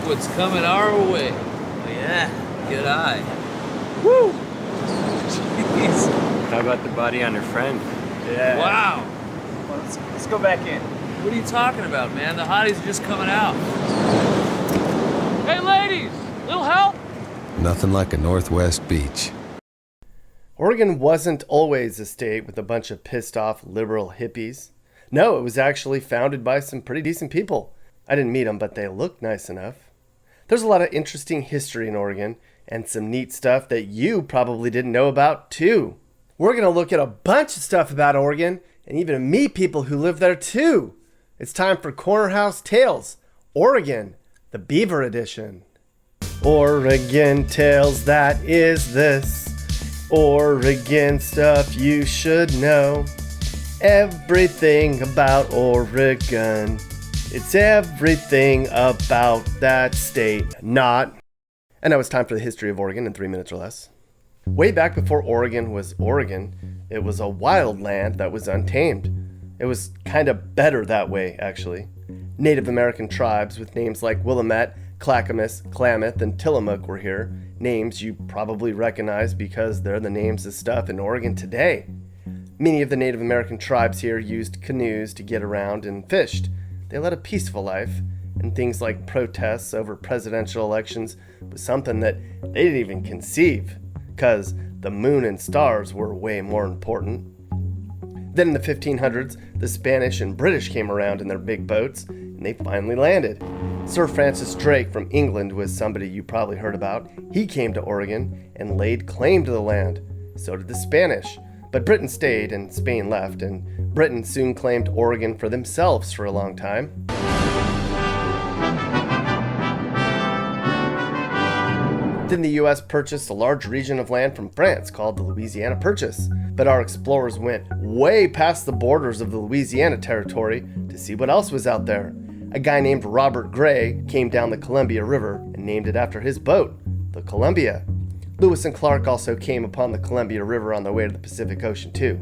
what's coming our way. Oh, yeah, good eye. Woo! Jeez. How about the body on her friend? Yeah. Wow. Well, let's go back in. What are you talking about, man? The hotties are just coming out. Hey, ladies! Little help? Nothing like a Northwest beach. Oregon wasn't always a state with a bunch of pissed off liberal hippies. No, it was actually founded by some pretty decent people. I didn't meet them, but they looked nice enough. There's a lot of interesting history in Oregon, and some neat stuff that you probably didn't know about too. We're going to look at a bunch of stuff about Oregon, and even meet people who live there too. It's time for Cornerhouse Tales, Oregon, the Beaver Edition. Oregon Tales, that is this. Oregon stuff you should know. Everything about Oregon. It's everything about that state. Not. And now it's time for the history of Oregon in 3 minutes or less. Way back before Oregon was Oregon, it was a wild land that was untamed. It was kind of better that way, actually. Native American tribes with names like Willamette, Clackamas, Klamath, and Tillamook were here. Names you probably recognize because they're the names of stuff in Oregon today. Many of the Native American tribes here used canoes to get around and fished. They led a peaceful life, and things like protests over presidential elections was something that they didn't even conceive, because the moon and stars were way more important. Then in the 1500s, the Spanish and British came around in their big boats, and they finally landed. Sir Francis Drake from England was somebody you probably heard about. He came to Oregon and laid claim to the land. So did the Spanish. But Britain stayed and Spain left, and Britain soon claimed Oregon for themselves for a long time. Then the US purchased a large region of land from France called the Louisiana Purchase. But our explorers went way past the borders of the Louisiana Territory to see what else was out there. A guy named Robert Gray came down the Columbia River and named it after his boat, the Columbia. Lewis and Clark also came upon the Columbia River on their way to the Pacific Ocean too.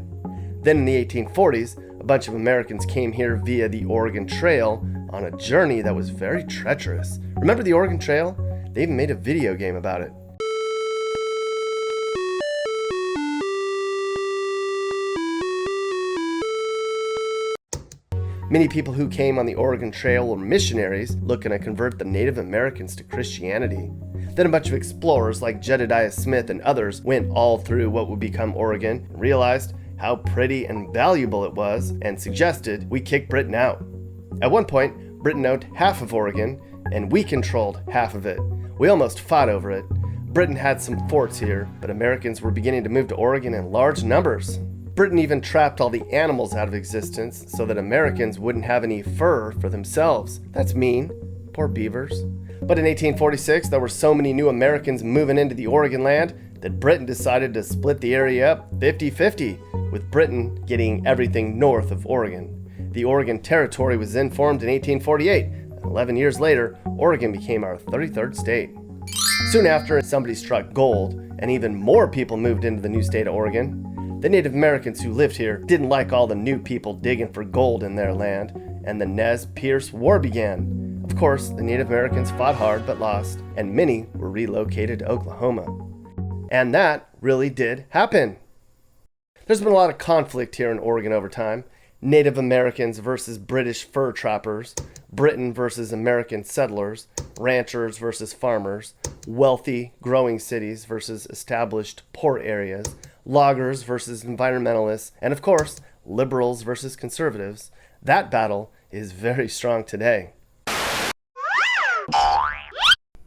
Then in the 1840s, a bunch of Americans came here via the Oregon Trail on a journey that was very treacherous. Remember the Oregon Trail? They even made a video game about it. Many people who came on the Oregon Trail were missionaries looking to convert the Native Americans to Christianity. Then a bunch of explorers like Jedediah Smith and others went all through what would become Oregon and realized how pretty and valuable it was and suggested we kick Britain out. At one point, Britain owned half of Oregon and we controlled half of it. We almost fought over it. Britain had some forts here, but Americans were beginning to move to Oregon in large numbers. Britain even trapped all the animals out of existence so that Americans wouldn't have any fur for themselves. That's mean. Poor beavers. But in 1846, there were so many new Americans moving into the Oregon land that Britain decided to split the area up 50-50, with Britain getting everything north of Oregon. The Oregon Territory was then formed in 1848, and 11 years later, Oregon became our 33rd state. Soon after, somebody struck gold, and even more people moved into the new state of Oregon. The Native Americans who lived here didn't like all the new people digging for gold in their land, and the Nez Perce War began. Of course, the Native Americans fought hard but lost, and many were relocated to Oklahoma. And that really did happen. There's been a lot of conflict here in Oregon over time. Native Americans versus British fur trappers, Britain versus American settlers, ranchers versus farmers, wealthy, growing cities versus established poor areas, loggers versus environmentalists, and of course, liberals versus conservatives. That battle is very strong today.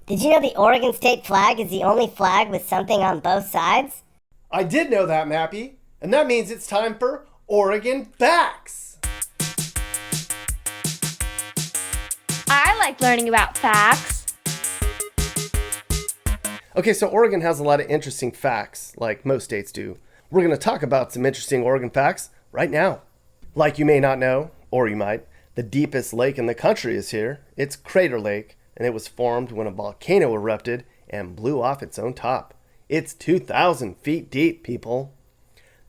Did you know the Oregon state flag is the only flag with something on both sides? I did know that, Mappy, and that means it's time for Oregon Facts. I like learning about facts. Okay, so Oregon has a lot of interesting facts, like most states do. We're going to talk about some interesting Oregon facts right now. Like you may not know, or you might, the deepest lake in the country is here. It's Crater Lake, and it was formed when a volcano erupted and blew off its own top. It's 2,000 feet deep, people.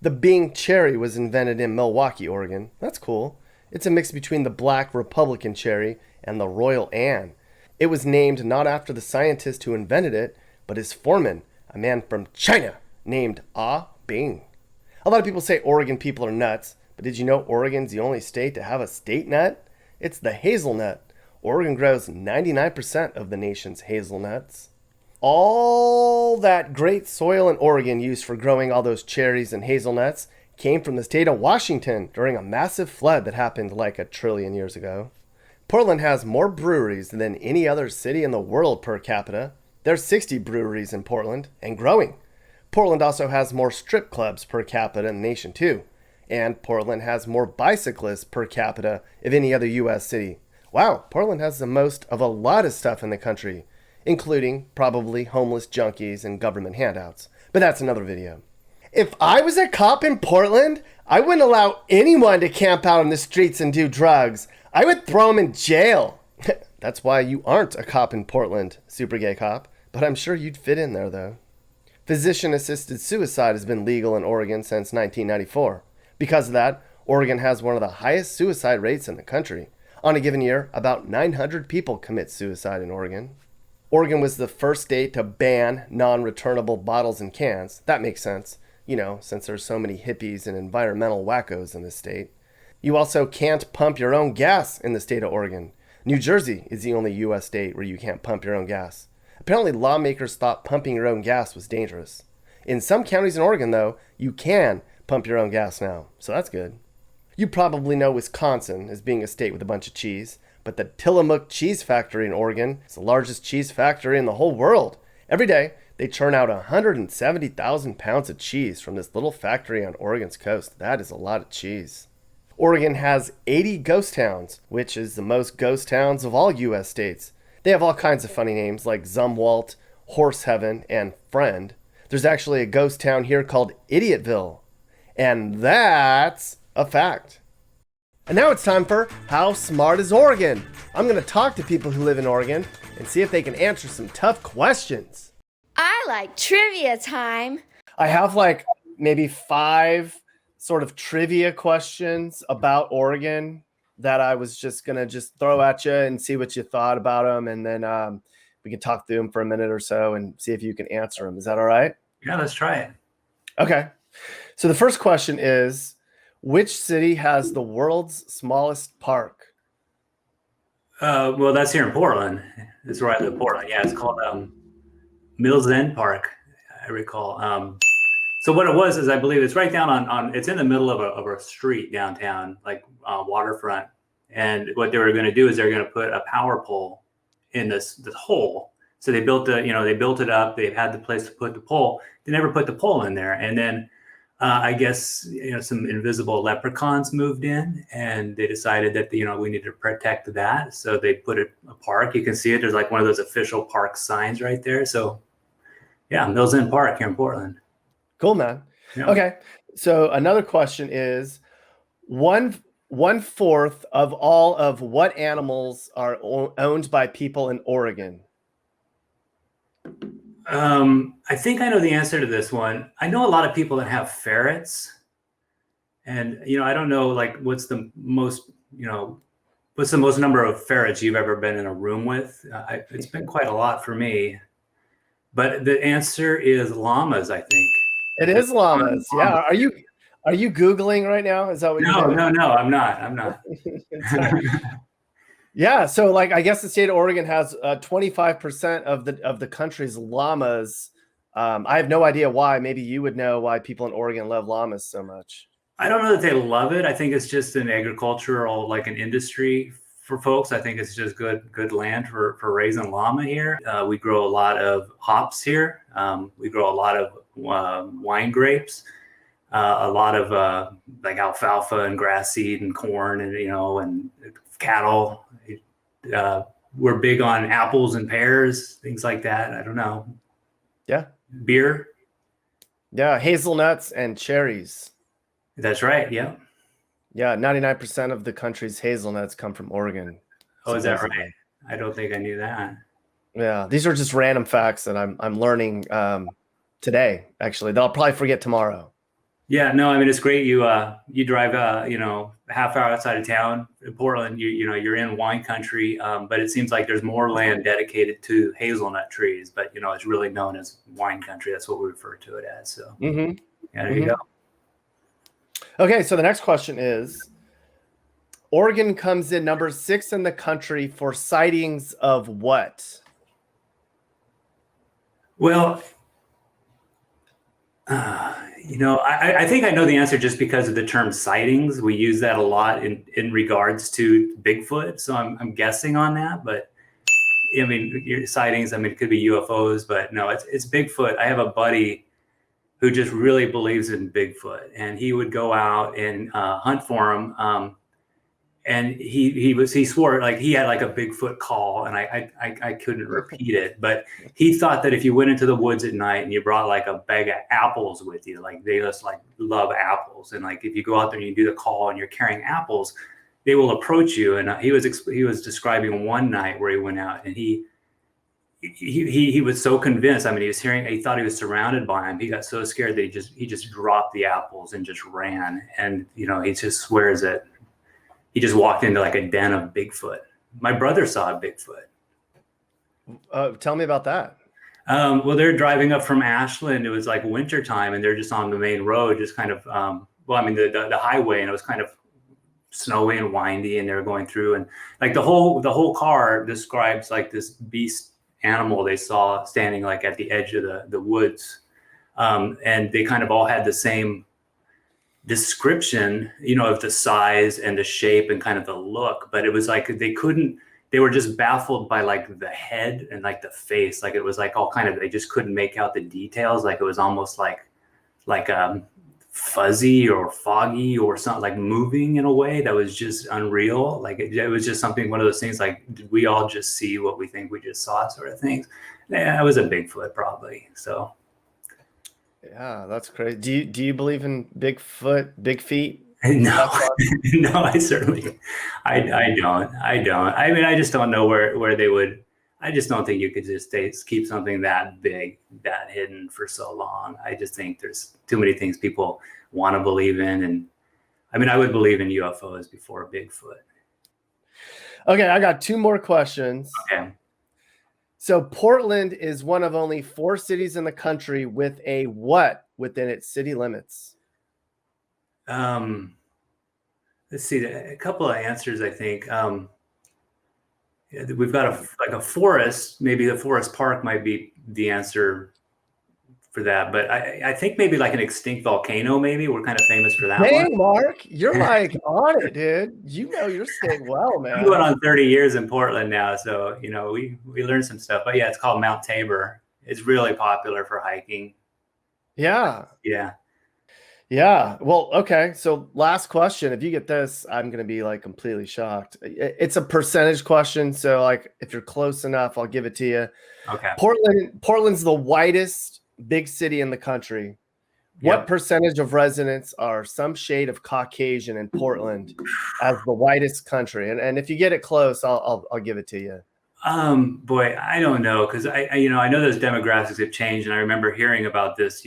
The Bing cherry was invented in Milwaukee, Oregon. That's cool. It's a mix between the black Republican cherry and the Royal Anne. It was named not after the scientist who invented it, but his foreman, a man from China named Ah Bing. A lot of people say Oregon people are nuts, but did you know Oregon's the only state to have a state nut? It's the hazelnut. Oregon grows 99% of the nation's hazelnuts. All that great soil in Oregon used for growing all those cherries and hazelnuts came from the state of Washington during a massive flood that happened like 1 trillion years ago. Portland has more breweries than any other city in the world per capita. There's 60 breweries in Portland and growing. Portland also has more strip clubs per capita in the nation too. And Portland has more bicyclists per capita of any other U.S. city. Wow, Portland has the most of a lot of stuff in the country, including probably homeless junkies and government handouts. But that's another video. If I was a cop in Portland, I wouldn't allow anyone to camp out on the streets and do drugs. I would throw them in jail. That's why you aren't a cop in Portland, super gay cop. But I'm sure you'd fit in there, though. Physician-assisted suicide has been legal in Oregon since 1994. Because of that, Oregon has one of the highest suicide rates in the country. On a given year, about 900 people commit suicide in Oregon. Oregon was the first state to ban non-returnable bottles and cans. That makes sense, since there's so many hippies and environmental wackos in this state. You also can't pump your own gas in the state of Oregon. New Jersey is the only U.S. state where you can't pump your own gas. Apparently, lawmakers thought pumping your own gas was dangerous. In some counties in Oregon, though, you can pump your own gas now, so that's good. You probably know Wisconsin as being a state with a bunch of cheese, but the Tillamook Cheese Factory in Oregon is the largest cheese factory in the whole world. Every day, they churn out 170,000 pounds of cheese from this little factory on Oregon's coast. That is a lot of cheese. Oregon has 80 ghost towns, which is the most ghost towns of all U.S. states. They have all kinds of funny names like Zumwalt, Horse Heaven, and Friend. There's actually a ghost town here called Idiotville. And that's a fact. And now it's time for How Smart is Oregon? I'm going to talk to people who live in Oregon and see if they can answer some tough questions. I like trivia time. I have maybe 5 sort of trivia questions about Oregon that I was just going to throw at you and see what you thought about them. And then we can talk through them for a minute or so and see if you can answer them. Is that all right? Yeah, let's try it. Okay. So the first question is, which city has the world's smallest park? Well, that's here in Portland. It's right in Portland. Yeah, it's called Mills End Park, I recall. So what it was is, I believe it's right down on it's in the middle of a street downtown, like waterfront. And what they were going to do is they're going to put a power pole in this hole. So they built they built it up. They had the place to put the pole. They never put the pole in there. And then I guess some invisible leprechauns moved in, and they decided that we need to protect that. So they put a park. You can see it. There's like one of those official park signs right there. So yeah, Mills End Park here in Portland. Cool, man. Yeah. Okay. So another question is, 1/4 of all of what animals are owned by people in Oregon? I think I know the answer to this one. I know a lot of people that have ferrets, and I don't know what's the most number of ferrets you've ever been in a room with. It's been quite a lot for me, but the answer is llamas, I think. It is llamas. Yeah. Are you Googling right now? Is that what you're doing? No, I'm not. Yeah, so I guess the state of Oregon has 25% of the country's llamas. I have no idea why. Maybe you would know why people in Oregon love llamas so much. I don't know that they love it. I think it's just an agricultural, an industry for folks. I think it's just good land for raising llama here. We grow a lot of hops here. We grow a lot of wine grapes, a lot of alfalfa and grass seed and corn and cattle. We're big on apples and pears, things like that. I don't know. Yeah. Beer. Yeah, hazelnuts and cherries. That's right. Yeah. Yeah, 99% of the country's hazelnuts come from Oregon. Oh, is that right? I don't think I knew that. Yeah, these are just random facts that I'm learning today, actually, that I'll probably forget tomorrow. Yeah, no, I mean it's great. You drive a half hour outside of town in Portland. You're in wine country, but it seems like there's more land dedicated to hazelnut trees. But it's really known as wine country. That's what we refer to it as. So Mm-hmm. yeah, there you go. Okay, so the next question is, Oregon comes in number 6 in the country for sightings of what? Well, I think I know the answer just because of the term sightings. We use that a lot in regards to Bigfoot. So I'm guessing on that, but I mean, your sightings, I mean, it could be UFOs, but no, it's Bigfoot. I have a buddy who just really believes in Bigfoot, and he would go out and hunt for him. And he swore like he had like a Bigfoot call, and I couldn't repeat it, but he thought that if you went into the woods at night and you brought like a bag of apples with you, like they just like love apples, and like if you go out there and you do the call and you're carrying apples, they will approach you. And he was describing one night where he went out and he was so convinced. I mean, he thought he was surrounded by him. He got so scared that he just dropped the apples and just ran. And he just swears that he just walked into like a den of Bigfoot. My brother saw a Bigfoot. Tell me about that. Well, they're driving up from Ashland. It was like wintertime, and they're just on the main road, just kind of, the highway, and it was kind of snowy and windy, and they were going through, and like the whole car describes like this beast animal they saw standing like at the edge of the woods. And they kind of all had the same description, of the size and the shape and kind of the look, but it was like they were just baffled by like the head and like the face. Like it was like all kind of, they just couldn't make out the details. Like it was almost like fuzzy or foggy or something, like moving in a way that was just unreal. Like it was just something, one of those things like, did we all just see what we think we just saw sort of things? Yeah, it was a Bigfoot probably. So yeah, that's crazy. Do you believe in Bigfoot, big feet? No, no, I certainly, I don't. I mean, I just don't know where they would. I just don't think you could just keep something that big, that hidden for so long. I just think there's too many things people want to believe in, and I mean, I would believe in UFOs before Bigfoot. Okay, I got 2 more questions. Okay. So Portland is one of only 4 cities in the country with a what within its city limits? Let's see, a couple of answers, I think. We've got a forest. Maybe the forest park might be the answer for that, but I think maybe like an extinct volcano. Maybe we're kind of famous for that. Hey, one. Mark, you're like on it, dude. You know your state well, man. I'm going on 30 years in Portland now, so we learned some stuff. But yeah, it's called Mount Tabor. It's really popular for hiking. Yeah. Yeah. Yeah. Well, okay. So last question. If you get this, I'm going to be like completely shocked. It's a percentage question. So like if you're close enough, I'll give it to you. Okay. Portland's the whitest big city in the country. What percentage of residents are some shade of Caucasian in Portland as the whitest country? And if you get it close, I'll give it to you. Boy, I don't know. Cause I know those demographics have changed, and I remember hearing about this,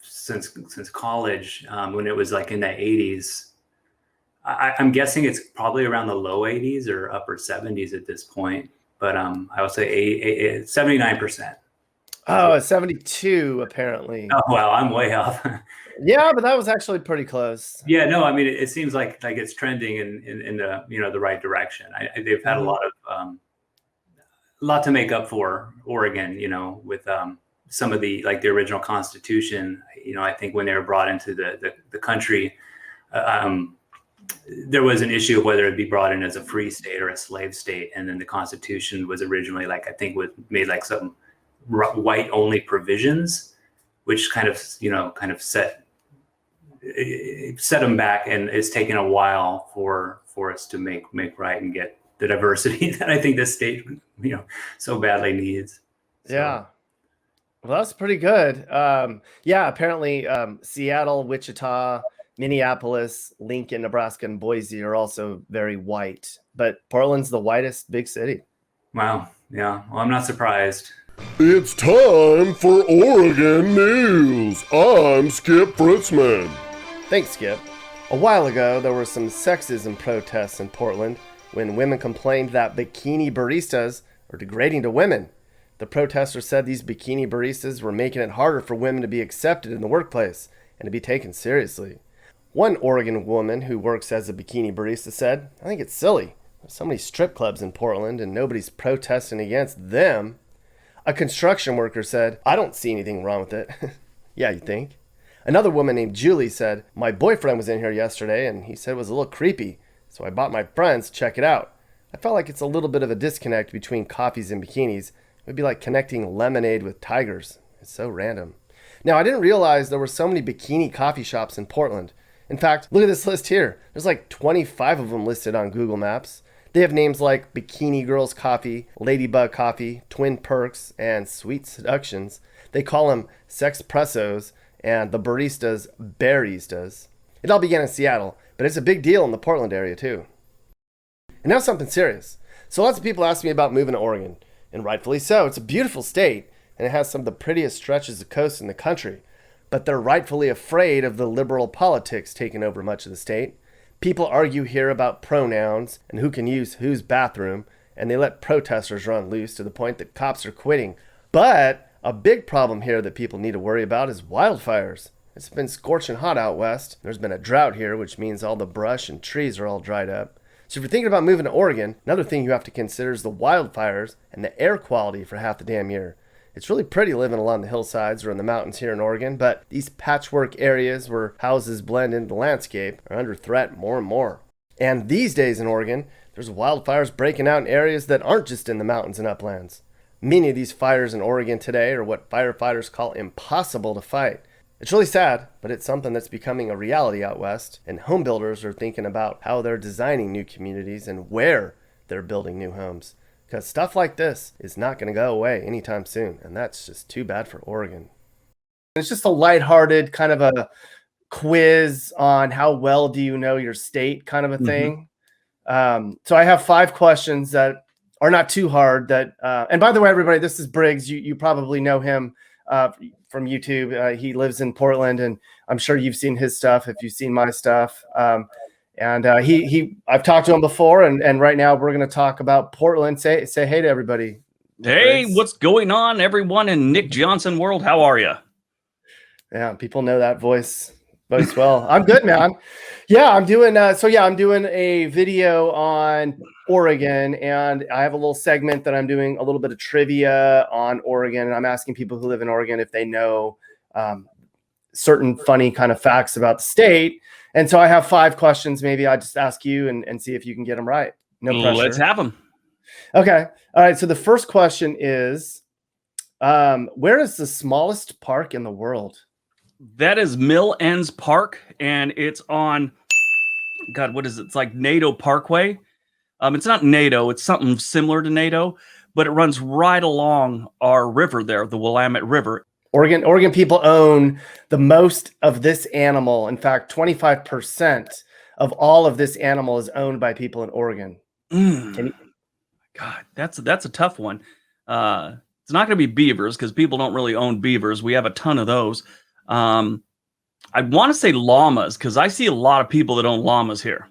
since college, when it was like in the 80s. I'm guessing it's probably around the low 80s or upper 70s at this point, but I would say 79%. Oh, 72 apparently. Oh wow, I'm way off. Yeah, but that was actually pretty close. Yeah, no, I mean it seems like it's trending in the the right direction. They've had a lot to make up for Oregon, with some of the like the original Constitution. I think when they were brought into the country, there was an issue of whether it'd be brought in as a free state or a slave state, and then the Constitution was originally made like some white only provisions, which kind of set them back, and it's taken a while for us to make right and get the diversity that I think this state so badly needs. So. Yeah. Well, that's pretty good. Yeah, apparently Seattle, Wichita, Minneapolis, Lincoln, Nebraska, and Boise are also very white, but Portland's the whitest big city. Wow. Yeah. Well, I'm not surprised. It's time for Oregon News. I'm Skip Fritzman. Thanks, Skip. A while ago, there were some sexism protests in Portland when women complained that bikini baristas are degrading to women. The protesters said these bikini baristas were making it harder for women to be accepted in the workplace and to be taken seriously. One Oregon woman who works as a bikini barista said, "I think it's silly. There's so many strip clubs in Portland and nobody's protesting against them." A construction worker said, "I don't see anything wrong with it." Yeah, you think? Another woman named Julie said, "My boyfriend was in here yesterday and he said it was a little creepy, so I bought my friends to check it out. I felt like it's a little bit of a disconnect between coffees and bikinis. It would be like connecting lemonade with tigers. It's so random." Now, I didn't realize there were so many bikini coffee shops in Portland. In fact, look at this list here. There's like 25 of them listed on Google Maps. They have names like Bikini Girls Coffee, Ladybug Coffee, Twin Perks, and Sweet Seductions. They call them Sexpressos and the baristas Baristas. It all began in Seattle, but it's a big deal in the Portland area too. And now something serious. So lots of people ask me about moving to Oregon, and rightfully so. It's a beautiful state, and it has some of the prettiest stretches of coast in the country. But they're rightfully afraid of the liberal politics taking over much of the state. People argue here about pronouns and who can use whose bathroom, and they let protesters run loose to the point that cops are quitting. But a big problem here that people need to worry about is wildfires. It's been scorching hot out west. There's been a drought here, which means all the brush and trees are all dried up. So if you're thinking about moving to Oregon, another thing you have to consider is the wildfires and the air quality for half the damn year. It's really pretty living along the hillsides or in the mountains here in Oregon, but these patchwork areas where houses blend into the landscape are under threat more and more. And these days in Oregon, there's wildfires breaking out in areas that aren't just in the mountains and uplands. Many of these fires in Oregon today are what firefighters call impossible to fight. It's really sad, but it's something that's becoming a reality out west, and home builders are thinking about how they're designing new communities and where they're building new homes. Because stuff like this is not going to go away anytime soon, and that's just too bad for Oregon. It's just a lighthearted kind of a quiz on how well do you know your state kind of a thing. So I have 5 questions that are not too hard. And by the way, everybody, this is Briggs. You probably know him from YouTube. He lives in Portland, and I'm sure you've seen his stuff if you've seen my stuff. And I've talked to him before, and right now we're going to talk about Portland. Say hey to everybody. Hey, what's going on, everyone in Nick Johnson world? How are you? Yeah, people know that voice well. I'm good, man. Yeah, I'm doing. I'm doing a video on Oregon, and I have a little segment that I'm doing a little bit of trivia on Oregon, and I'm asking people who live in Oregon if they know certain funny kind of facts about the state. And so I have 5 questions. Maybe I just ask you and see if you can get them right. No pressure. Let's have them. Okay. All right. So the first question is, where is the smallest park in the world? That is Mill Ends Park, and it's on, God, what is it? It's like NATO Parkway. It's not NATO. It's something similar to NATO, but it runs right along our river there, the Willamette River. Oregon people own the most of this animal. In fact, 25% of all of this animal is owned by people in Oregon. God, that's a tough one. It's not going to be beavers because people don't really own beavers. We have a ton of those. I want to say llamas because I see a lot of people that own llamas here.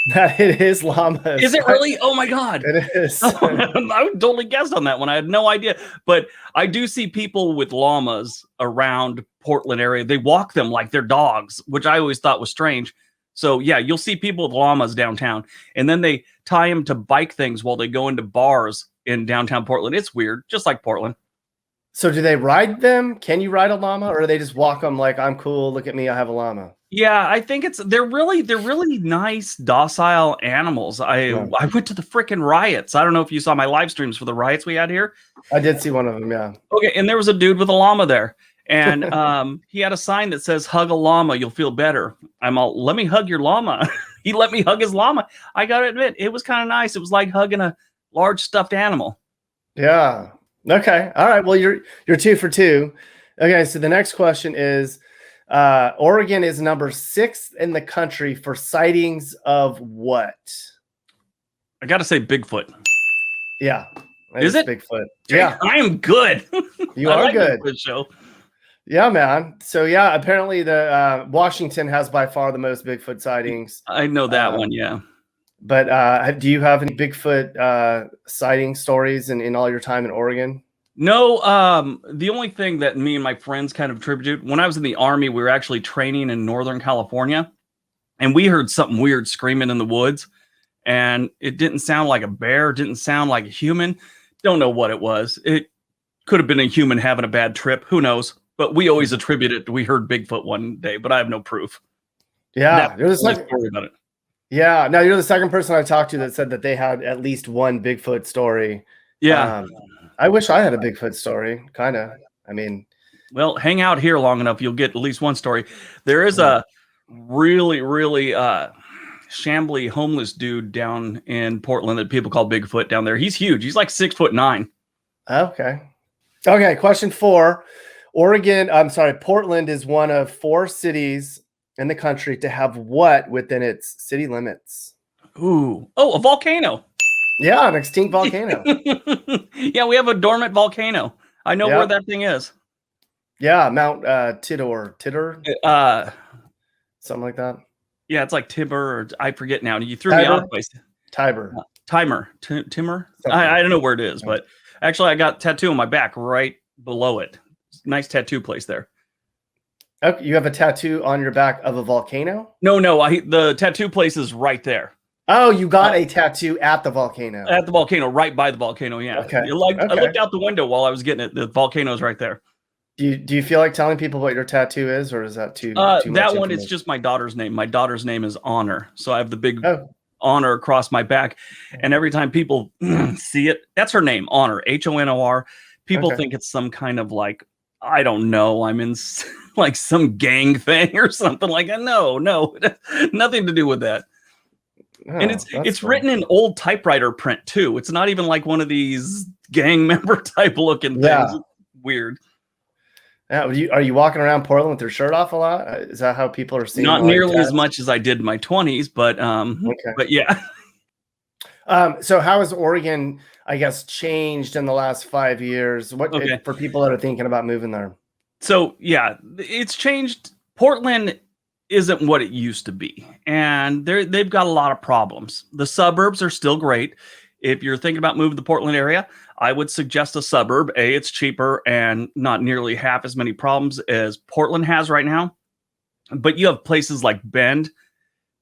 It is llamas. Is it really? Oh my God. It is. I totally guessed on that one. I had no idea. But I do see people with llamas around Portland area. They walk them like they're dogs, which I always thought was strange. So yeah, you'll see people with llamas downtown. And then they tie them to bike things while they go into bars in downtown Portland. It's weird, just like Portland. So do they ride them? Can you ride a llama, or do they just walk them like, I'm cool, look at me, I have a llama? Yeah, I think they're really nice, docile animals. I went to the frickin' riots. I don't know if you saw my live streams for the riots we had here. I did see one of them, yeah. Okay, and there was a dude with a llama there. And he had a sign that says, hug a llama, you'll feel better. I'm all, let me hug your llama. He let me hug his llama. I got to admit, it was kind of nice. It was like hugging a large stuffed animal. Yeah. Okay. All right. Well, you're 2 for 2. Okay. So the next question is, Oregon is number 6 in the country for sightings of what? I got to say Bigfoot. Yeah. Is it Bigfoot? Jake, Yeah, I am good. you I are like good. Bigfoot show. Yeah, man. So yeah, apparently the Washington has by far the most Bigfoot sightings. I know that one. Yeah. But do you have any Bigfoot sighting stories in all your time in Oregon? No, the only thing that me and my friends kind of attributed when I was in the Army, we were actually training in Northern California, and we heard something weird screaming in the woods, and it didn't sound like a bear, didn't sound like a human. Don't know what it was. It could have been a human having a bad trip. Who knows? But we always attribute it to we heard Bigfoot one day, but I have no proof. Yeah, That's the only story about it. Yeah, no, you're the second person I've talked to that said that they had at least one Bigfoot story. Yeah. I wish I had a Bigfoot story, kind of. I mean, well, hang out here long enough, you'll get at least one story. There is a really, really shambly homeless dude down in Portland that people call Bigfoot down there. He's huge. He's like 6'9". Okay. Okay, question 4. Portland is one of 4 cities in the country to have what within its city limits? Ooh. Oh, a volcano. Yeah, an extinct volcano. Yeah, we have a dormant volcano. I know where that thing is. Yeah, Mount Titor, something like that. Yeah, it's like Tibber, or I forget now. You threw me out of place. Tiber. Timmer. I don't know where it is, but actually I got a tattoo on my back right below it. Nice tattoo place there. Okay, you have a tattoo on your back of a volcano? No, the tattoo place is right there. Oh, you got a tattoo at the volcano. At the volcano, right by the volcano, yeah. Okay. I looked out the window while I was getting it. The volcano's right there. Do you feel like telling people what your tattoo is, or is that too much that one is just my daughter's name. My daughter's name is Honor. So I have the big honor across my back. And every time people see it, that's her name, Honor, Honor. People think it's some kind of like, I don't know, I'm in like some gang thing or something like that. No, nothing to do with that. Oh, and it's written in old typewriter print too. It's not even like one of these gang member type looking things. Yeah. It's weird. Yeah, are you walking around Portland with your shirt off a lot? Is that how people are seeing? Not nearly as much as I did in my 20s, but but yeah. So how has Oregon, I guess, changed in the last 5 years? For people that are thinking about moving there? So yeah, it's changed. Portland isn't what it used to be, and they've got a lot of problems. The suburbs are still great. If you're thinking about moving to the Portland area, I would suggest a suburb. It's cheaper and not nearly half as many problems as Portland has right now. But you have places like Bend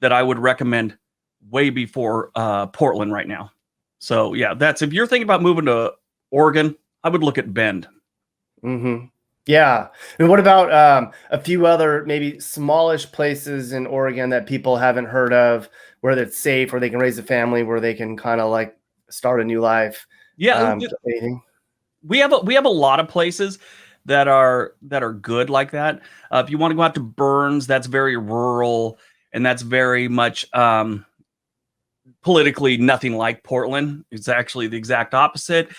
that I would recommend way before Portland right now. So yeah, if you're thinking about moving to Oregon, I would look at Bend. Mm-hmm. Yeah. And what about a few other maybe smallish places in Oregon that people haven't heard of, where it's safe, where they can raise a family, where they can kind of like start a new life? Yeah. We have a lot of places that are good like that. If you want to go out to Burns, that's very rural, and that's very much politically nothing like Portland. It's actually the exact opposite.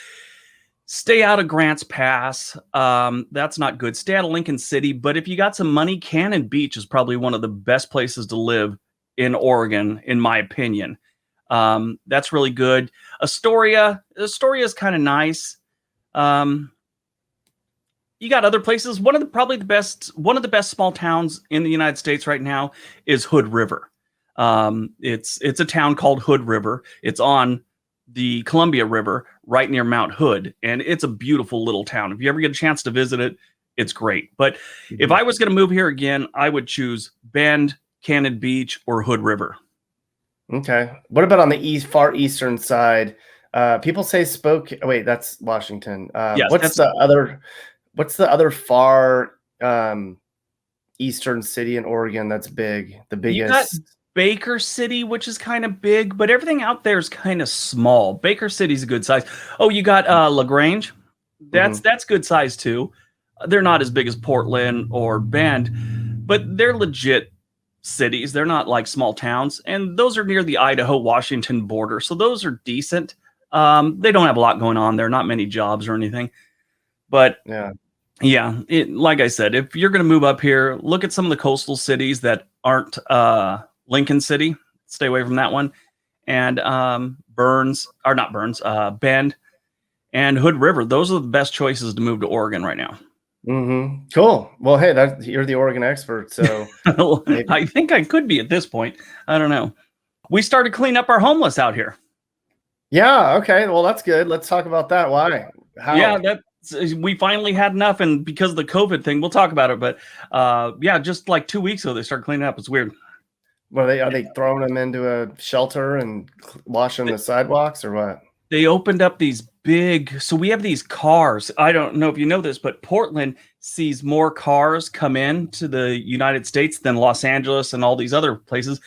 Stay out of Grants Pass. That's not good. Stay out of Lincoln City. But if you got some money, Cannon Beach is probably one of the best places to live in Oregon, in my opinion. That's really good. Astoria is kind of nice. You got other places. One of the best small towns in the United States right now is Hood River. It's a town called Hood River. It's on the Columbia River right near Mount Hood, and it's a beautiful little town. If you ever get a chance to visit it, it's great. But if I was going to move here again, I would choose Bend, Cannon Beach, or Hood River. Okay. What about on the far eastern side? People say Wait, that's Washington. Yes, what's the other far eastern city in Oregon that's big? The biggest. You got Baker City, which is kind of big, but everything out there is kind of small. Baker City's a good size. Oh, you got LaGrange. That's good size too. They're not as big as Portland or Bend, but they're legit cities. They're not like small towns, and those are near the Idaho-Washington border, so those are decent. They don't have a lot going on there, not many jobs or anything, but yeah, like I said, if you're going to move up here, look at some of the coastal cities that aren't Lincoln City. Stay away from that one. And Bend. and Hood River. Those are the best choices to move to Oregon right now. Mm-hmm. Cool. Well, hey, you're the Oregon expert, so I think I could be at this point. I don't know. We started cleaning up our homeless out here. Yeah. Okay. Well, that's good. Let's talk about that. Why? How? Yeah, we finally had enough, and because of the COVID thing, we'll talk about it. But yeah, just like 2 weeks ago, they started cleaning up. It's weird. Well, are they throwing them into a shelter and washing the sidewalks, or what? They opened up these big. So we have these cars. I don't know if you know this, but Portland sees more cars come in to the United States than Los Angeles and all these other places,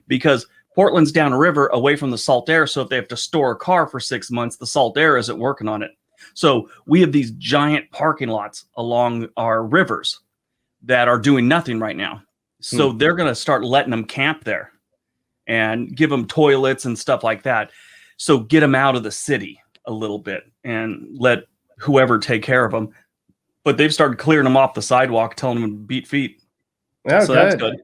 because Portland's downriver away from the salt air. So if they have to store a car for 6 months, the salt air isn't working on it. So we have these giant parking lots along our rivers that are doing nothing right now. So they're going to start letting them camp there and give them toilets and stuff like that. So get them out of the city a little bit and let whoever take care of them. But they've started clearing them off the sidewalk, telling them to beat feet. Yeah, so that's good.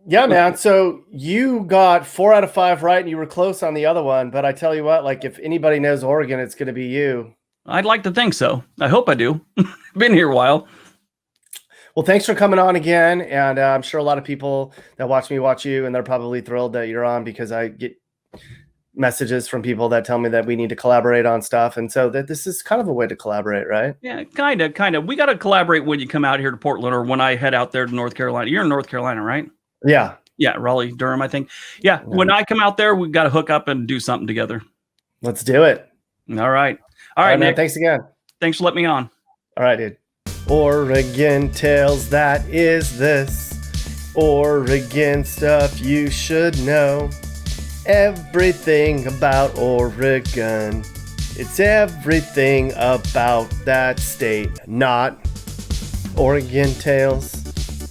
Yeah, man. So you got 4 out of 5 right, and you were close on the other one. But I tell you what, like, if anybody knows Oregon, it's going to be you. I'd like to think so. I hope I do. Been here a while. Well, thanks for coming on again. And I'm sure a lot of people that watch me watch you, and they're probably thrilled that you're on, because I get messages from people that tell me that we need to collaborate on stuff. And so that this is kind of a way to collaborate, right? Yeah, kind of. We got to collaborate when you come out here to Portland, or when I head out there to North Carolina. You're in North Carolina, right? Yeah. Yeah, Raleigh, Durham, I think. Yeah, when I come out there, we've got to hook up and do something together. Let's do it. All right. All right, man. Nick. Thanks again. Thanks for letting me on. All right, dude. Oregon Tales, that is this. Oregon stuff you should know. Everything about Oregon. It's everything about that state. Not Oregon Tales.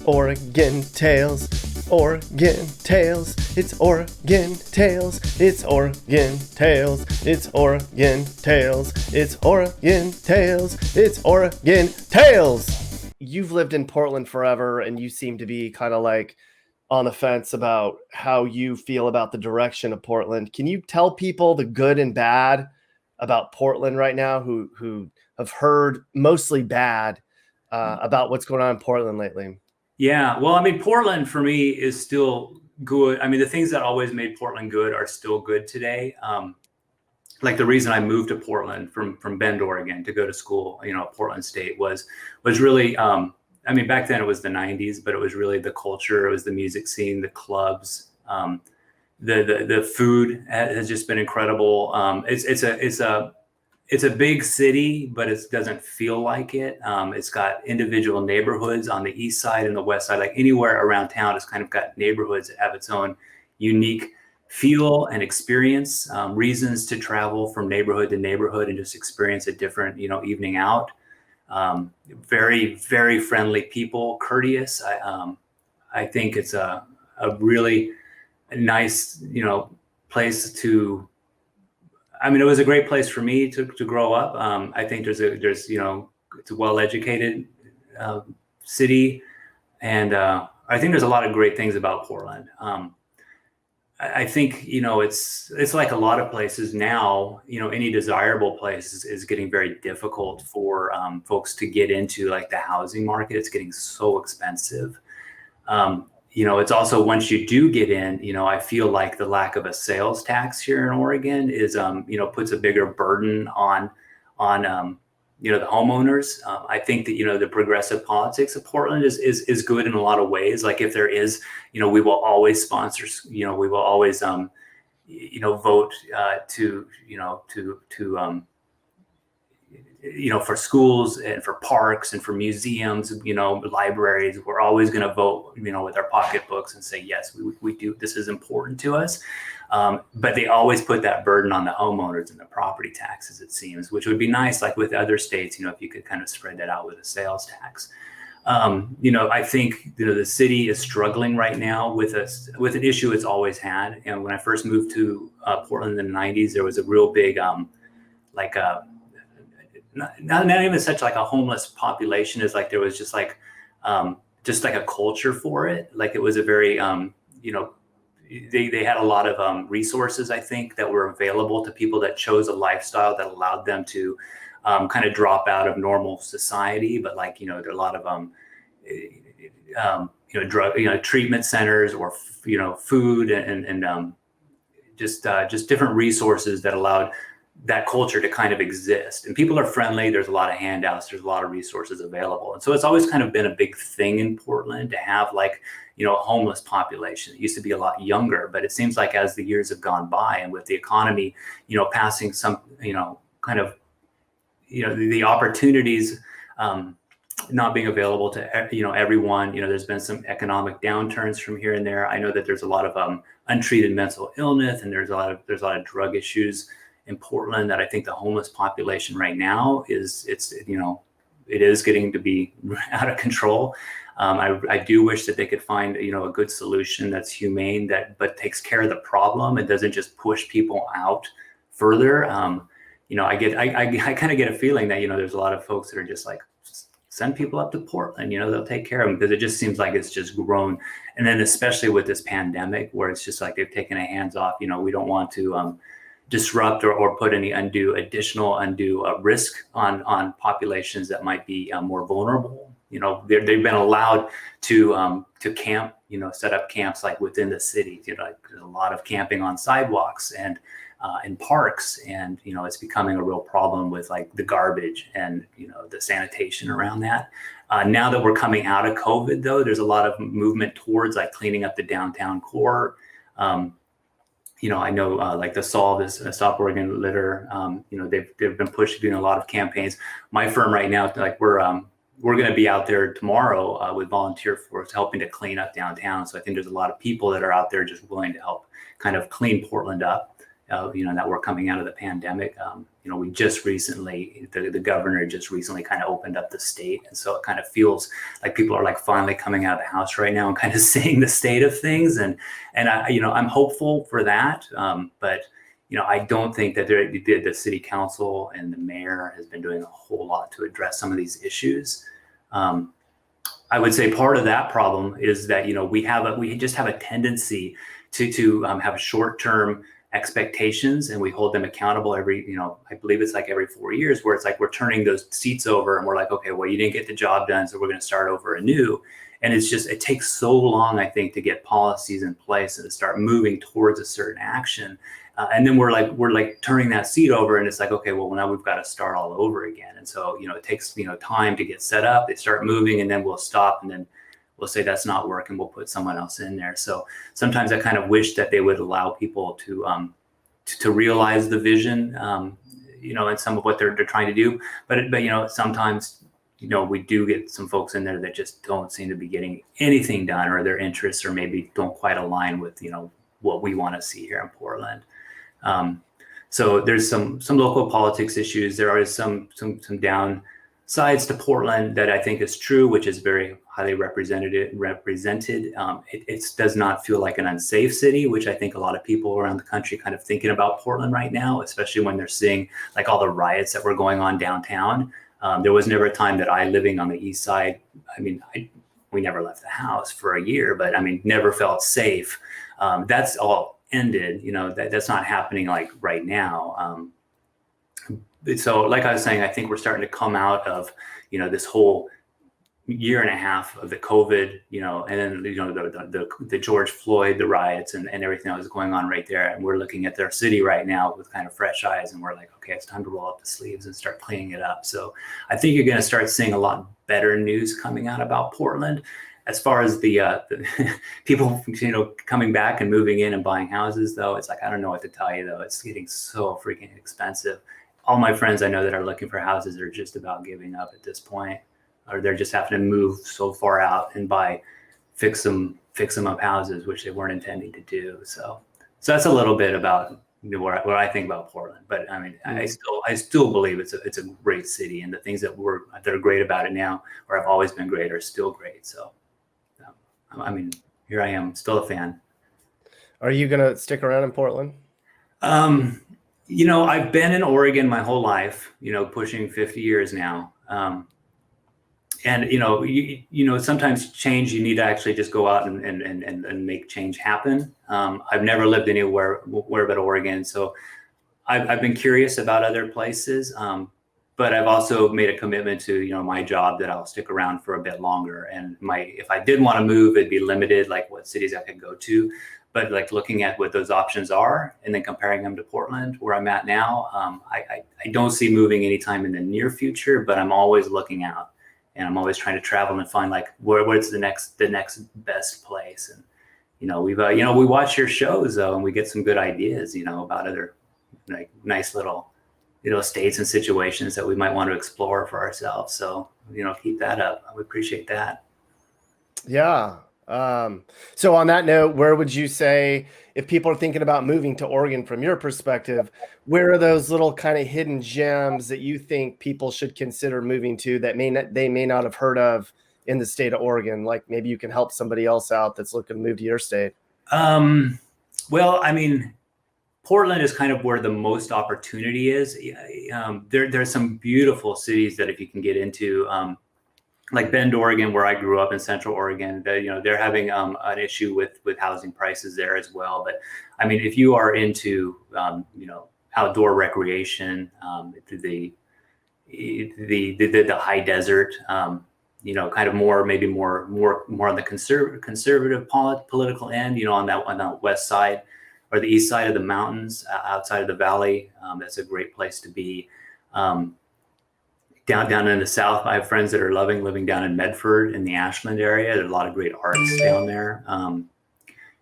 Oregon Tales. Oregon Tales. It's Oregon Tales. It's Oregon Tales. It's Oregon Tales. It's Oregon Tales. It's Oregon Tales. You've lived in Portland forever, and you seem to be kind of like on the fence about how you feel about the direction of Portland. Can you tell people the good and bad about Portland right now, who have heard mostly bad about what's going on in Portland lately? Yeah, well, I mean, Portland for me is still good. I mean, the things that always made Portland good are still good today. Like the reason I moved to Portland from Bend, Oregon, to go to school, Portland State was really, I mean, back then it was the 90s, but it was really the culture. It was the music scene, the clubs, the food has just been incredible. It's a big city, but it doesn't feel like it. It's got individual neighborhoods on the east side and the west side. Like anywhere around town, it's kind of got neighborhoods that have its own unique feel and experience, reasons to travel from neighborhood to neighborhood and just experience a different, evening out. Very, very friendly people, courteous. I think it's a really nice, place to. I mean, it was a great place for me to grow up. I think there's it's a well-educated city, and I think there's a lot of great things about Portland. I think it's like a lot of places now. Any desirable place is getting very difficult for folks to get into, like the housing market. It's getting so expensive. It's also, once you do get in, I feel like the lack of a sales tax here in Oregon is, puts a bigger burden on the homeowners. I think that, the progressive politics of Portland is good in a lot of ways. Like if there is, we will always sponsor, we will always, vote for schools and for parks and for museums, libraries. We're always going to vote, with our pocketbooks and say, yes, we do. This is important to us. But they always put that burden on the homeowners and the property taxes, it seems, which would be nice, like with other states, if you could kind of spread that out with a sales tax. I think the city is struggling right now with an issue it's always had. And when I first moved to Portland in the 90s, there was a real big, not even such like a homeless population, as like there was just like a culture for it. Like it was a very, they had a lot of resources, I think, that were available to people that chose a lifestyle that allowed them to kind of drop out of normal society. But like, there are a lot of drug, treatment centers or food and just different resources that allowed that culture to kind of exist. And people are friendly. There's a lot of handouts. There's a lot of resources available. And so it's always kind of been a big thing in Portland to have like, a homeless population. It used to be a lot younger, but it seems like as the years have gone by and with the economy, passing some, kind of, the opportunities not being available to, everyone, there's been some economic downturns from here and there. I know that there's a lot of untreated mental illness, and there's a lot of drug issues in Portland that I think the homeless population right now it is getting to be out of control. I do wish that they could find, a good solution that's humane, but takes care of the problem and doesn't just push people out further. I kind of get a feeling that, there's a lot of folks that are just like, send people up to Portland, they'll take care of them, because it just seems like it's just grown. And then especially with this pandemic where it's just like they've taken a hands off, we don't want to disrupt or put any undue risk on populations that might be more vulnerable. They've been allowed to camp, set up camps like within the city. Like there's a lot of camping on sidewalks and in parks, and it's becoming a real problem with like the garbage and the sanitation around that. Now that we're coming out of COVID, though, there's a lot of movement towards like cleaning up the downtown core. I know like the Solve is Stop Oregon Litter. They've been pushing a lot of campaigns. My firm right now, like we're going to be out there tomorrow with volunteer force helping to clean up downtown. So I think there's a lot of people that are out there just willing to help kind of clean Portland up. That we're coming out of the pandemic. We just recently, the governor just recently kind of opened up the state. And so it kind of feels like people are like finally coming out of the house right now and kind of seeing the state of things. And I'm hopeful for that. But I don't think that the city council and the mayor has been doing a whole lot to address some of these issues. I would say part of that problem is that, we just have a tendency to have short-term expectations, and we hold them accountable every, I believe it's like every 4 years, where it's like we're turning those seats over and we're like, okay, well, you didn't get the job done, so we're going to start over anew. And it takes so long, I think, to get policies in place and to start moving towards a certain action. And then we're like turning that seat over, and it's like, okay, well, now we've got to start all over again. And so, it takes, time to get set up. They start moving, and then we'll stop, and then we'll say that's not working. We'll put someone else in there. So sometimes I kind of wish that they would allow people to realize the vision, and some of what they're trying to do. But sometimes, we do get some folks in there that just don't seem to be getting anything done, or their interests or maybe don't quite align with, what we want to see here in Portland. So there's some local politics issues. There are some downsides to Portland that I think is true, which is very highly represented. It does not feel like an unsafe city, which I think a lot of people around the country kind of thinking about Portland right now, especially when they're seeing like all the riots that were going on downtown. There was never a time that living on the east side, we never left the house for a year, but never felt safe. That's all ended, that's not happening like right now. So like I was saying, I think we're starting to come out of, this whole year and a half of the COVID, and then, the George Floyd, the riots and everything that was going on right there. And we're looking at their city right now with kind of fresh eyes, and we're like, okay, it's time to roll up the sleeves and start cleaning it up. So I think you're going to start seeing a lot better news coming out about Portland. As far as the people, coming back and moving in and buying houses, though, it's like, I don't know what to tell you, though. It's getting so freaking expensive. All my friends I know that are looking for houses are just about giving up at this point, or they're just having to move so far out and buy fix them up houses, which they weren't intending to do. So that's a little bit about what I think about Portland. But I still believe it's a great city, and the things that are great about it now, or have always been great, are still great. So. Here I am, still a fan. Are you going to stick around in Portland? I've been in Oregon my whole life, pushing 50 years now. And, sometimes change, you need to actually just go out and make change happen. I've never lived anywhere but Oregon. So I've been curious about other places. but I've also made a commitment to, my job that I'll stick around for a bit longer. And if I did want to move, it'd be limited, like what cities I could go to. But like looking at what those options are and then comparing them to Portland, where I'm at now, I don't see moving anytime in the near future, but I'm always looking out, and I'm always trying to travel and find like where's the next best place. And we watch your shows though, and we get some good ideas, about other like nice little states and situations that we might want to explore for ourselves. So keep that up. I would appreciate that. Yeah. So on that note, where would you say, if people are thinking about moving to Oregon from your perspective, where are those little kind of hidden gems that you think people should consider moving to that they may not have heard of in the state of Oregon? Like maybe you can help somebody else out that's looking to move to your state. Well, I mean, Portland is kind of where the most opportunity is. There's some beautiful cities that if you can get into, like Bend, Oregon, where I grew up in Central Oregon, they're having an issue with housing prices there as well. But I mean, if you are into outdoor recreation, the high desert, kind of maybe more on the conservative political end, on the west side or the east side of the mountains, outside of the valley, that's a great place to be. Down in the south, I have friends that are living down in Medford in the Ashland area. There's a lot of great arts down there.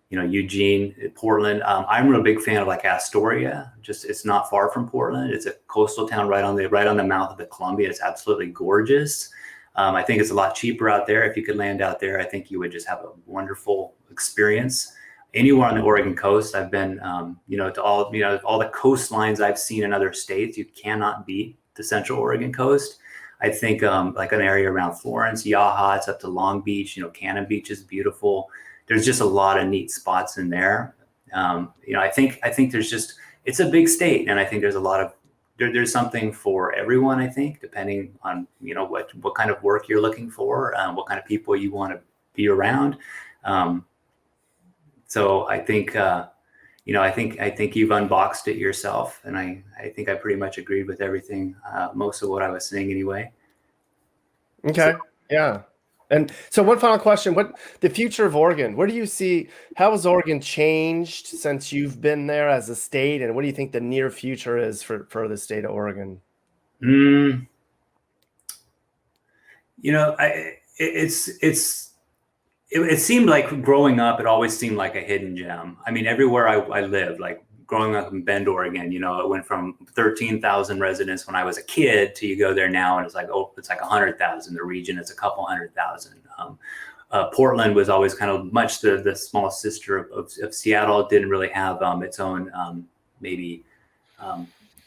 Eugene, Portland. I'm a real big fan of like Astoria. It's not far from Portland. It's a coastal town right on the mouth of the Columbia. It's absolutely gorgeous. I think it's a lot cheaper out there. If you could land out there, I think you would just have a wonderful experience. Anywhere on the Oregon coast, I've been, to all the coastlines I've seen in other states. You cannot beat the Central Oregon coast. I think like an area around Florence, Yaha, it's up to Long Beach. Cannon Beach is beautiful. There's just a lot of neat spots in there. I think it's a big state, and I think there's a lot of there's something for everyone. I think depending on what kind of work you're looking for, what kind of people you want to be around. So I think. I think you've unboxed it yourself, and I think I pretty much agreed with everything, most of what I was saying anyway. Okay. Yeah. And so one final question, what the future of Oregon, where do you see, how has Oregon changed since you've been there as a state? And what do you think the near future is for the state of Oregon? It seemed like growing up, it always seemed like a hidden gem. I mean, everywhere I lived, like growing up in Bend, Oregon, it went from 13,000 residents when I was a kid to you go there now and it's like 100,000. The region is a couple 100,000. Portland was always kind of much the small sister of Seattle. It didn't really have its own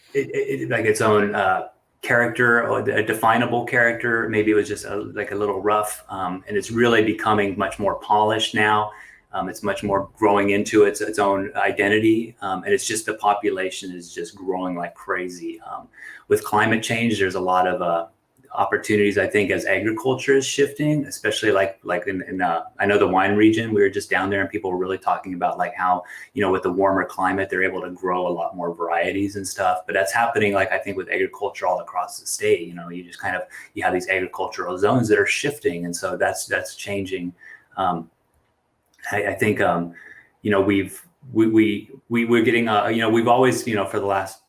its own character, or a definable character. Maybe it was just a little rough, and it's really becoming much more polished now. It's much more growing into its own identity, and it's just the population is just growing like crazy. With climate change, there's a lot of opportunities, I think, as agriculture is shifting, especially like in I know the wine region. We were just down there and people were really talking about like how, with the warmer climate, they're able to grow a lot more varieties and stuff. But that's happening, like I think with agriculture all across the state. You just kind of, you have these agricultural zones that are shifting. And so that's changing. I think, we're getting, we've always, for the last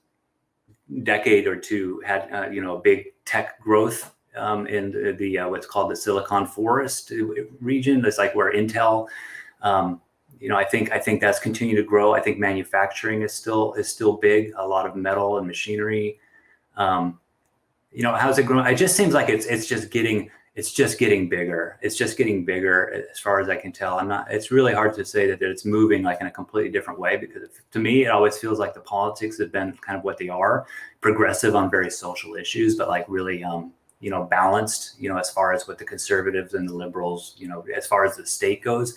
decade or two had, a big tech growth in the what's called the Silicon Forest region. That's like where Intel, I think that's continued to grow. I think manufacturing is still big. A lot of metal and machinery. How's it growing? It just seems like it's just getting bigger. It's just getting bigger as far as I can tell. It's really hard to say that it's moving like in a completely different way, because to me, it always feels like the politics have been kind of what they are, progressive on very social issues, but like really, balanced, as far as what the conservatives and the liberals, as far as the state goes.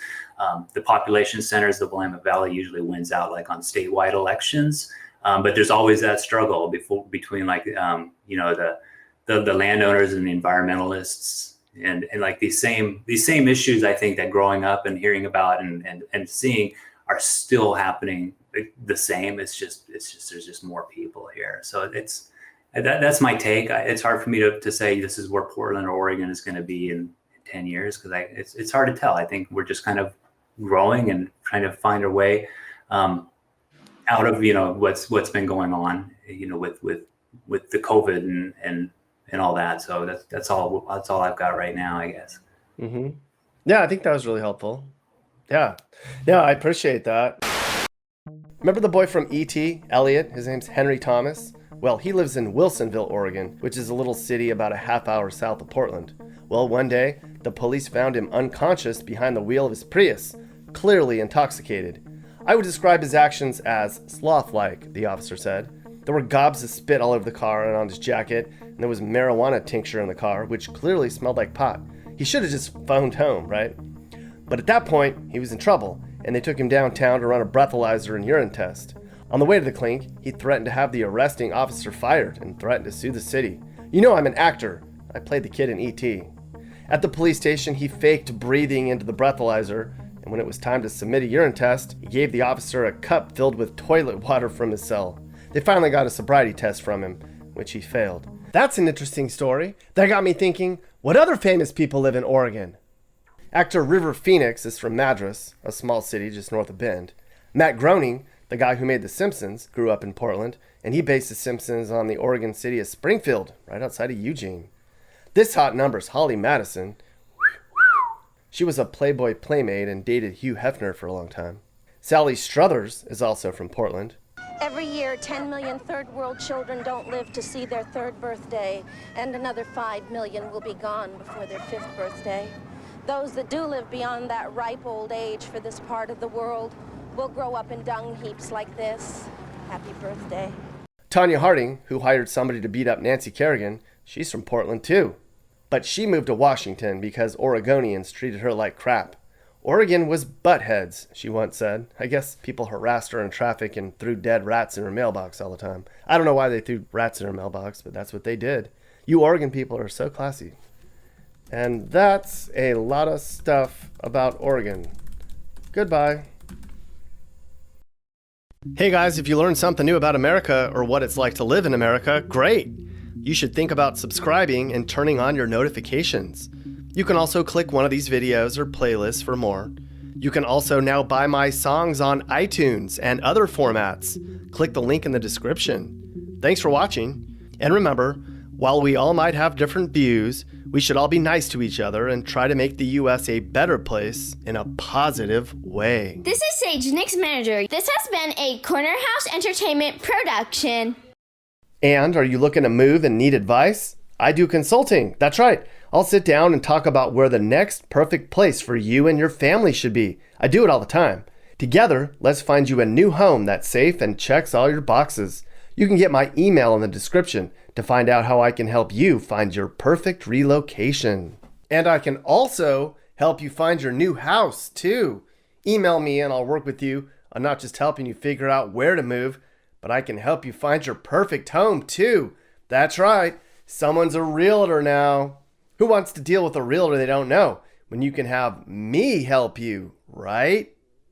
The population centers, the Willamette Valley usually wins out like on statewide elections. But there's always that struggle between like, the landowners and the environmentalists, and like these same issues, I think, that growing up and hearing about and seeing are still happening the same. It's just there's just more people here. So That's my take. It's hard for me to say this is where Portland or Oregon is going to be in 10 years because it's hard to tell. I think we're just kind of growing and trying to find our way out of what's been going on with the COVID and all that. So that's all I've got right now, I guess. Mm-hmm. Yeah, I think that was really helpful. Yeah, I appreciate that. Remember the boy from E.T., Elliot? His name's Henry Thomas. Well, he lives in Wilsonville, Oregon, which is a little city about a half hour south of Portland. Well, one day, the police found him unconscious behind the wheel of his Prius, clearly intoxicated. I would describe his actions as sloth-like, the officer said. There were gobs of spit all over the car and on his jacket, and there was marijuana tincture in the car, which clearly smelled like pot. He should have just phoned home, right? But at that point, he was in trouble, and they took him downtown to run a breathalyzer and urine test. On the way to the clink, he threatened to have the arresting officer fired and threatened to sue the city. You know I'm an actor. I played the kid in E.T. At the police station, he faked breathing into the breathalyzer, and when it was time to submit a urine test, he gave the officer a cup filled with toilet water from his cell. They finally got a sobriety test from him, which he failed. That's an interesting story. That got me thinking, what other famous people live in Oregon? Actor River Phoenix is from Madras, a small city just north of Bend. Matt Groening, the guy who made The Simpsons, grew up in Portland, and he based The Simpsons on the Oregon city of Springfield, right outside of Eugene. This hot number's Holly Madison. She was a Playboy playmate and dated Hugh Hefner for a long time. Sally Struthers is also from Portland. Every year, 10 million third world children don't live to see their third birthday, and another 5 million will be gone before their fifth birthday. Those that do live beyond that ripe old age for this part of the world will grow up in dung heaps like this. Happy birthday. Tanya Harding, who hired somebody to beat up Nancy Kerrigan, she's from Portland too. But she moved to Washington because Oregonians treated her like crap. Oregon was buttheads, she once said. I guess people harassed her in traffic and threw dead rats in her mailbox all the time. I don't know why they threw rats in her mailbox, but that's what they did. You Oregon people are so classy. And that's a lot of stuff about Oregon. Goodbye. Hey guys, if you learned something new about America or what it's like to live in America, great! You should think about subscribing and turning on your notifications. You can also click one of these videos or playlists for more. You can also now buy my songs on iTunes and other formats. Click the link in the description. Thanks for watching. And remember, while we all might have different views, we should all be nice to each other and try to make the U.S. a better place in a positive way. This is Sage, Nick's manager. This has been a Cornerhouse Entertainment production. And are you looking to move and need advice? I do consulting. That's right. I'll sit down and talk about where the next perfect place for you and your family should be. I do it all the time. Together, let's find you a new home that's safe and checks all your boxes. You can get my email in the description to find out how I can help you find your perfect relocation. And I can also help you find your new house too. Email me and I'll work with you on not just helping you figure out where to move, but I can help you find your perfect home too. That's right, someone's a realtor now. Who wants to deal with a realtor they don't know when you can have me help you, right?